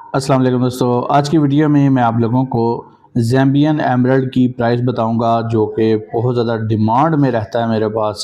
अस्सलाम वालेकुम दोस्तों, आज की वीडियो में मैं आप लोगों को ज़ैम्बियन एमराल्ड की प्राइस बताऊंगा जो कि बहुत ज़्यादा डिमांड में रहता है मेरे पास।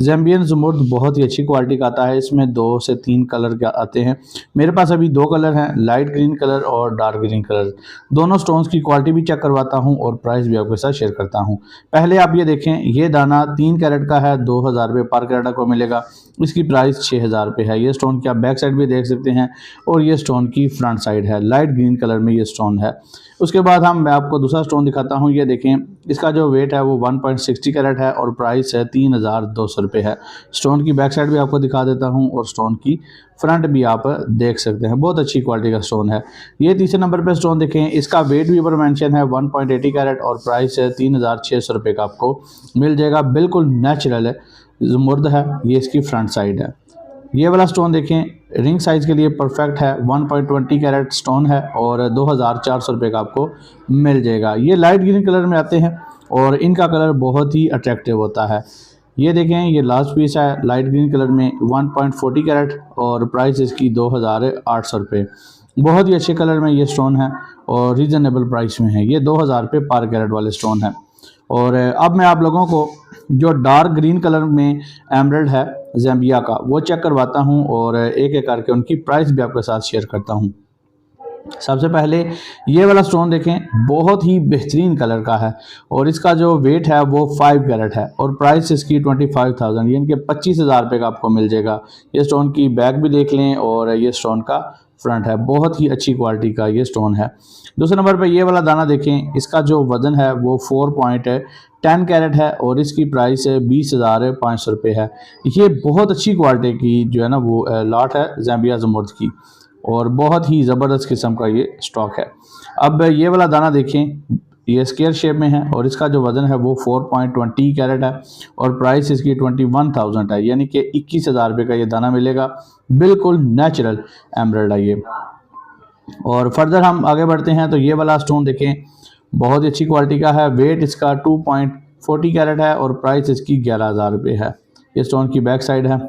ज़ैम्बियन ज़मुर्द बहुत ही अच्छी क्वालिटी का आता है, इसमें 2 से 3 कलर के आते हैं। मेरे पास अभी 2 कलर हैं, लाइट ग्रीन कलर और डार्क ग्रीन कलर। दोनों स्टोन्स की क्वालिटी भी चेक करवाता हूँ और प्राइस भी आपके साथ शेयर करता हूँ। पहले आप ये देखें, ये दाना 3 कैरेट का है, 2000 रुपये पर कैरेट आपको मिलेगा। इसकी प्राइस 6000 रुपये है। ये स्टोन की आप बैक साइड भी देख सकते हैं और ये स्टोन की फ्रंट साइड है, लाइट ग्रीन कलर में ये स्टोन है। उसके बाद मैं आपको दूसरा स्टोन दिखाता हूँ। ये देखें, इसका जो वेट है वो 1.60 कैरेट है और प्राइस है 3200 रुपये है। स्टोन की बैक साइड भी आपको दिखा देता हूँ और स्टोन की फ्रंट भी आप देख सकते हैं, बहुत अच्छी क्वालिटी का स्टोन है। ये तीसरे नंबर पे स्टोन देखें, इसका वेट भी ऊपर मेंशन है 1.80 कैरेट और प्राइस है 3600 रुपये का आपको मिल जाएगा। बिल्कुल नेचुरल है, ज़मुर्द है। ये इसकी फ्रंट साइड है। ये वाला स्टोन देखें, रिंग साइज़ के लिए परफेक्ट है, 1.20 कैरेट स्टोन है और 2400 रुपये का आपको मिल जाएगा। ये लाइट ग्रीन कलर में आते हैं और इनका कलर बहुत ही अट्रैक्टिव होता है। ये देखें, ये लास्ट पीस है लाइट ग्रीन कलर में, 1.40 कैरेट और प्राइस इसकी 2800 रुपये। बहुत ही अच्छे कलर में ये स्टोन है और रीज़नेबल प्राइस में है। ये 2000 रुपये पर कैरेट वाले स्टोन है। और अब मैं आप लोगों को जो डार्क ग्रीन कलर में एमराल्ड है ज़ैम्बिया का, वो चेक करवाता हूँ और एक एक करके उनकी प्राइस भी आपके साथ शेयर करता हूँ। सबसे पहले ये वाला स्टोन देखें, बहुत ही बेहतरीन कलर का है और इसका जो वेट है वो 5 कैरेट है और प्राइस इसकी 25,000 यानी कि 25,000 रुपये का आपको मिल जाएगा। ये स्टोन की बैक भी देख लें और ये स्टोन का फ्रंट है, बहुत ही अच्छी क्वालिटी का ये स्टोन है। दूसरे नंबर पर ये वाला दाना देखें, इसका जो वज़न है वो 4.10 कैरेट है और इसकी प्राइस 20,500 रुपये है। ये बहुत अच्छी क्वालिटी की जो है ना वो लाट है ज़ैम्बिया ज़मुर्द की और बहुत ही ज़बरदस्त किस्म का ये स्टॉक है। अब ये वाला दाना देखें, ये स्क्वायर शेप में है और इसका जो वज़न है वो 4.20 कैरेट है और प्राइस इसकी 21,000 है, यानी कि 21,000 रुपये का ये दाना मिलेगा। बिल्कुल नेचुरल एमराल्ड है ये। और फर्दर हम आगे बढ़ते हैं तो ये वाला स्टोन देखें, बहुत ही अच्छी क्वालिटी का है। वेट इसका 2.40 कैरेट है और प्राइस इसकी 11,000 रुपये है। ये स्टोन की बैक साइड है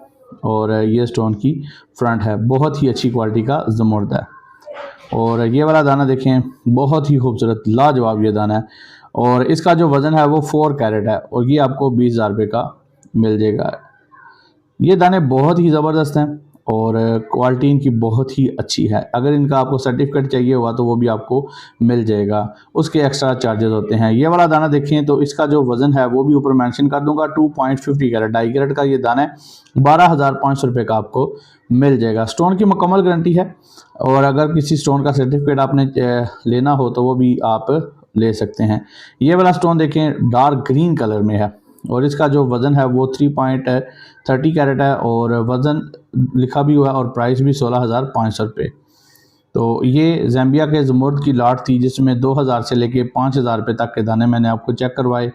और ये स्टोन की फ्रंट है, बहुत ही अच्छी क्वालिटी का ज़मुर्द है। और ये वाला दाना देखें, बहुत ही खूबसूरत लाजवाब ये दाना है और इसका जो वज़न है वो 4 कैरेट है और ये आपको 20,000 रुपये का मिल जाएगा। ये दाने बहुत ही ज़बरदस्त हैं और क्वालिटी इनकी बहुत ही अच्छी है। अगर इनका आपको सर्टिफिकेट चाहिए हुआ तो वो भी आपको मिल जाएगा, उसके एक्स्ट्रा चार्जेस होते हैं। ये वाला दाना देखें तो इसका जो वज़न है वो भी ऊपर मेंशन कर दूंगा, 2.50 कैरेट 2.5 कैरेट का ये दाना है, 12,500 रुपये का आपको मिल जाएगा। स्टोन की मुकम्मल गारंटी है और अगर किसी स्टोन का सर्टिफिकेट आपने लेना हो तो वो भी आप ले सकते हैं। ये वाला स्टोन देखें, डार्क ग्रीन कलर में है और इसका जो वज़न है वो 3.30 कैरेट है और वज़न लिखा भी हुआ है और प्राइस भी 16,500 रुपये। तो ये ज़ैम्बिया के ज़मुर्द की लाट थी जिसमें 2000 से लेके 5000 रुपये तक के दाने मैंने आपको चेक करवाए।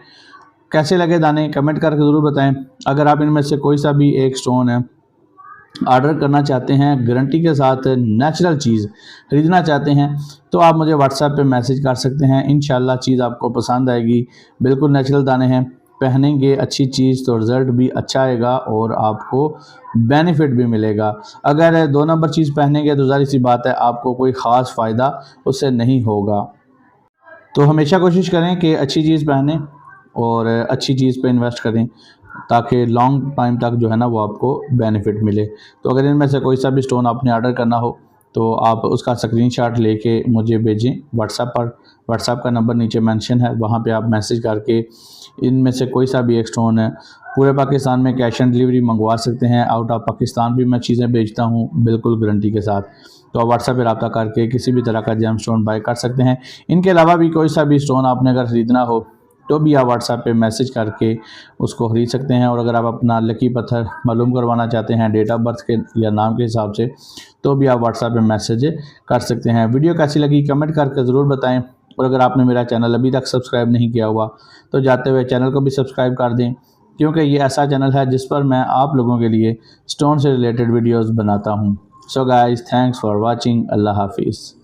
कैसे लगे दाने कमेंट करके ज़रूर बताएं। अगर आप इनमें से कोई सा भी एक स्टोन है ऑर्डर करना चाहते हैं, गारंटी के साथ नेचुरल चीज़ ख़रीदना चाहते हैं तो आप मुझे व्हाट्सएप पे मैसेज कर सकते हैं। इंशाल्लाह चीज़ आपको पसंद आएगी। बिल्कुल नेचुरल दाने हैं, पहनेंगे अच्छी चीज़ तो रिज़ल्ट भी अच्छा आएगा और आपको बेनिफिट भी मिलेगा। अगर 2 नंबर चीज़ पहनेंगे तो ज़ाहिर सी बात है आपको कोई ख़ास फ़ायदा उससे नहीं होगा। तो हमेशा कोशिश करें कि अच्छी चीज़ पहनें और अच्छी चीज़ पे इन्वेस्ट करें ताकि लॉन्ग टाइम तक जो है ना वो आपको बेनिफिट मिले। तो अगर इनमें से कोई सा भी स्टोन आपने ऑर्डर करना हो तो आप उसका स्क्रीनशॉट लेके मुझे भेजें व्हाट्सएप पर। व्हाट्सएप का नंबर नीचे मेंशन है, वहाँ पे आप मैसेज करके इनमें से कोई सा भी एक स्टोन है पूरे पाकिस्तान में कैश ऑन डिलीवरी मंगवा सकते हैं। आउट ऑफ पाकिस्तान भी मैं चीज़ें बेचता हूँ बिल्कुल गारंटी के साथ। तो आप व्हाट्सएप पर रब्ता करके किसी भी तरह का जेम स्टोन बाय कर सकते हैं। इनके अलावा भी कोई सा भी स्टोन आपने अगर ख़रीदना हो तो भी आप व्हाट्सएप पे मैसेज करके उसको ख़रीद सकते हैं। और अगर आप अपना लकी पत्थर मालूम करवाना चाहते हैं डेट ऑफ बर्थ के या नाम के हिसाब से तो भी आप व्हाट्सएप पे मैसेज कर सकते हैं। वीडियो कैसी लगी कमेंट करके ज़रूर बताएं और अगर आपने मेरा चैनल अभी तक सब्सक्राइब नहीं किया हुआ तो जाते हुए चैनल को भी सब्सक्राइब कर दें, क्योंकि ये ऐसा चैनल है जिस पर मैं आप लोगों के लिए स्टोन से रिलेटेड वीडियोज़ बनाता हूँ। So guys, thanks for watching. अल्लाह हाफिज़।